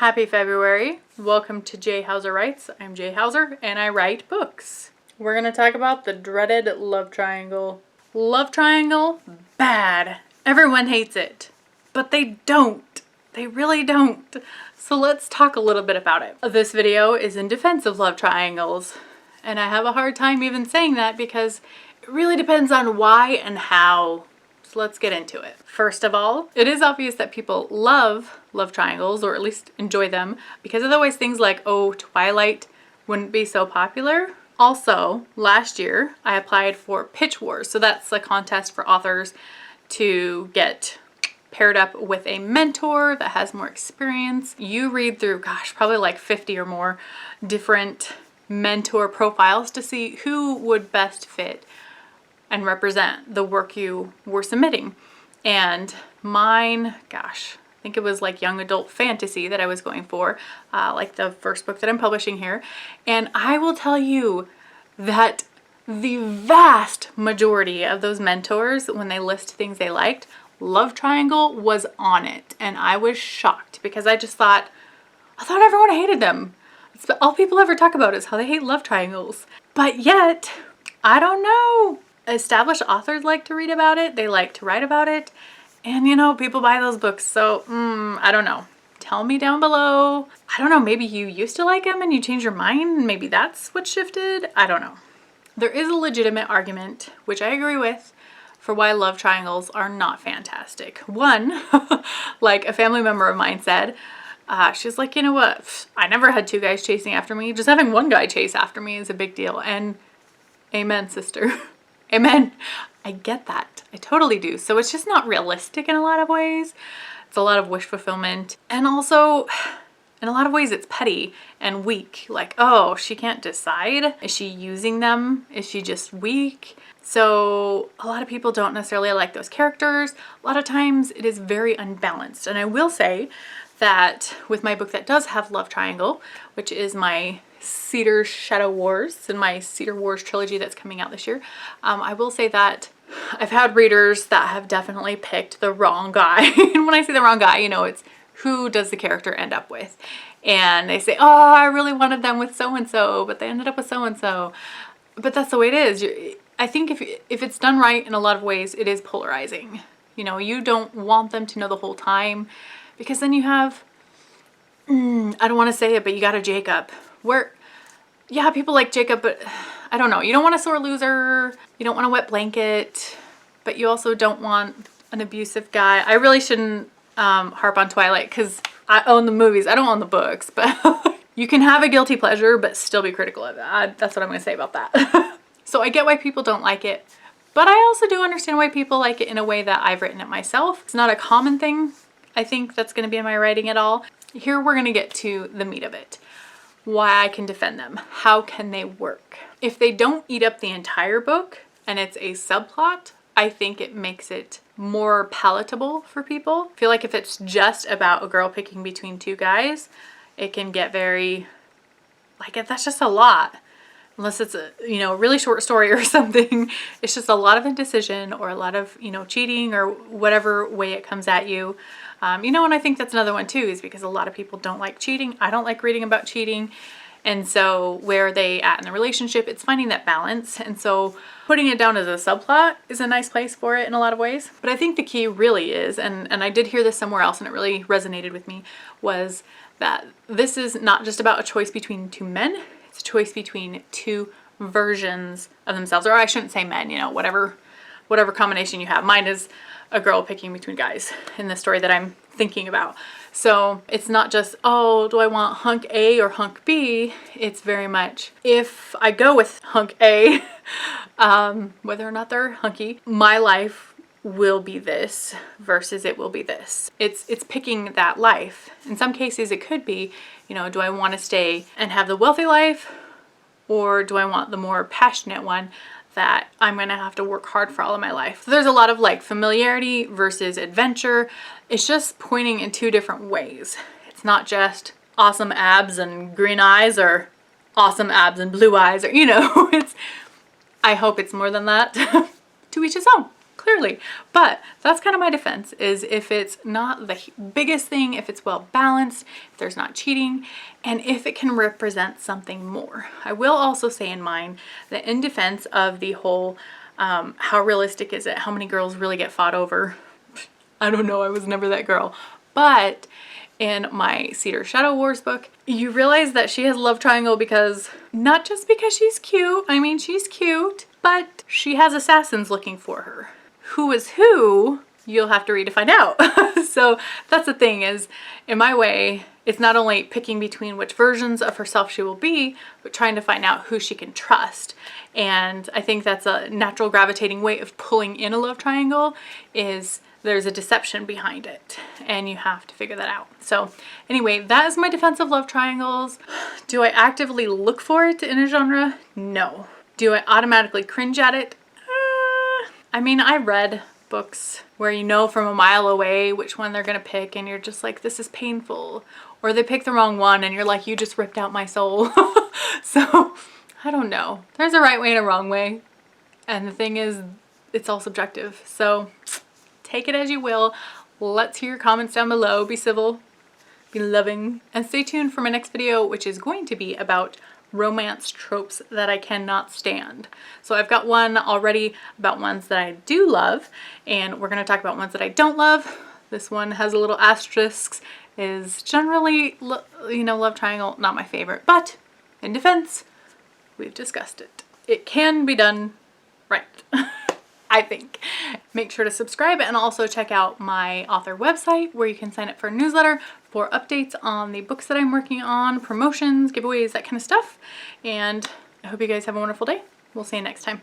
Happy February. Welcome to J. Hauser Writes. I'm J. Hauser and I write books. We're going to talk about the dreaded love triangle. Love triangle? Bad. Everyone hates it. But they don't. They really don't. So let's talk a little bit about it. This video is in defense of love triangles. And I have a hard time even saying that because it really depends on why and how. So let's get into it. First of all, it is obvious that people love love triangles, or at least enjoy them, because otherwise things like, oh, Twilight wouldn't be so popular. Also, last year I applied for Pitch Wars. So that's a contest for authors to get paired up with a mentor that has more experience. You read through, gosh, probably like 50 or more different mentor profiles to see who would best fit and represent the work you were submitting. And mine, gosh, I think it was like young adult fantasy that I was going for, like the first book that I'm publishing here. And I will tell you that the vast majority of those mentors, when they list things they liked, love triangle was on it. And I was shocked because I thought everyone hated them. It's all people ever talk about is how they hate love triangles. But yet, I don't know. Established authors like to read about it. They like to write about it. And you know, people buy those books. So, I don't know. Tell me down below. I don't know, maybe you used to like them and you changed your mind. Maybe that's what shifted. I don't know. There is a legitimate argument, which I agree with, for why love triangles are not fantastic. One, like a family member of mine said, she's like, you know what? I never had two guys chasing after me. Just having one guy chase after me is a big deal. And amen, sister. Amen. I get that. I totally do. So it's just not realistic in a lot of ways. It's a lot of wish fulfillment. And also, in a lot of ways, it's petty and weak. Like, oh, she can't decide. Is she using them? Is she just weak? So a lot of people don't necessarily like those characters. A lot of times it is very unbalanced. And I will say that with my book that does have love triangle, which is my Cedar Shadow Wars and my Cedar Wars trilogy that's coming out this year, I will say that I've had readers that have definitely picked the wrong guy. And when I say the wrong guy, you know, it's who does the character end up with? And they say, oh, I really wanted them with so-and-so, but they ended up with so-and-so. But that's the way it is. I think if it's done right in a lot of ways, it is polarizing. You know, you don't want them to know the whole time, because then you have, I don't want to say it, but you got a Jacob. Where, yeah, people like Jacob, but I don't know. You don't want a sore loser. You don't want a wet blanket, but you also don't want an abusive guy. I really shouldn't harp on Twilight because I own the movies. I don't own the books, but you can have a guilty pleasure, but still be critical of it. That's what I'm going to say about that. So I get why people don't like it, but I also do understand why people like it in a way that I've written it myself. It's not a common thing, I think, that's going to be in my writing at all. Here we're going to get to the meat of it. Why I can defend them. How can they work? If they don't eat up the entire book and it's a subplot, I think it makes it more palatable for people. I feel like if it's just about a girl picking between two guys, it can get very, like, that's just a lot. Unless it's a, you know, really short story or something. It's just a lot of indecision or a lot of, you know, cheating or whatever way it comes at you. You know, and I think that's another one too, is because a lot of people don't like cheating. I don't like reading about cheating. And so where are they at in the relationship? It's finding that balance. And so putting it down as a subplot is a nice place for it in a lot of ways. But I think the key really is, and I did hear this somewhere else and it really resonated with me, was that this is not just about a choice between two men. It's a choice between two versions of themselves. Or I shouldn't say men, you know, whatever combination you have. Mine is a girl picking between guys in the story that I'm thinking about. So it's not just, oh, do I want hunk A or hunk B? It's very much, if I go with hunk A, whether or not they're hunky, my life will be this versus it will be this. It's picking that life. In some cases it could be, you know, do I want to stay and have the wealthy life, or do I want the more passionate one that I'm gonna have to work hard for all of my life? So there's a lot of like familiarity versus adventure. It's just pointing in two different ways. It's not just awesome abs and green eyes or awesome abs and blue eyes, or, you know, I hope it's more than that. To each his own. clearly. But that's kind of my defense, is if it's not the biggest thing, if it's well balanced, if there's not cheating, and if it can represent something more. I will also say in mine that in defense of the whole how realistic is it, how many girls really get fought over, I don't know, I was never that girl. But in my Cedar Shadow Wars book, you realize that she has a love triangle because, not just because she's cute, I mean she's cute, but she has assassins looking for her. Who is who? You'll have to read to find out. So that's the thing, is in my way, it's not only picking between which versions of herself she will be, but trying to find out who she can trust. And I think that's a natural gravitating way of pulling in a love triangle, is there's a deception behind it and you have to figure that out. So anyway, that is my defense of love triangles. Do I actively look for it in a genre? No. Do I automatically cringe at it? I mean, I read books where you know from a mile away which one they're gonna pick and you're just like, this is painful. Or they pick the wrong one and you're like, you just ripped out my soul. So I don't know. There's a right way and a wrong way. And the thing is, it's all subjective. So take it as you will. Let's hear your comments down below. Be civil, be loving, and stay tuned for my next video, which is going to be about romance tropes that I cannot stand. So I've got one already about ones that I do love, and we're going to talk about ones that I don't love. This one has a little asterisk, is generally, you know, love triangle, not my favorite, but in defense, we've discussed it. It can be done right. I think. Make sure to subscribe and also check out my author website where you can sign up for a newsletter for updates on the books that I'm working on, promotions, giveaways, that kind of stuff. And I hope you guys have a wonderful day. We'll see you next time.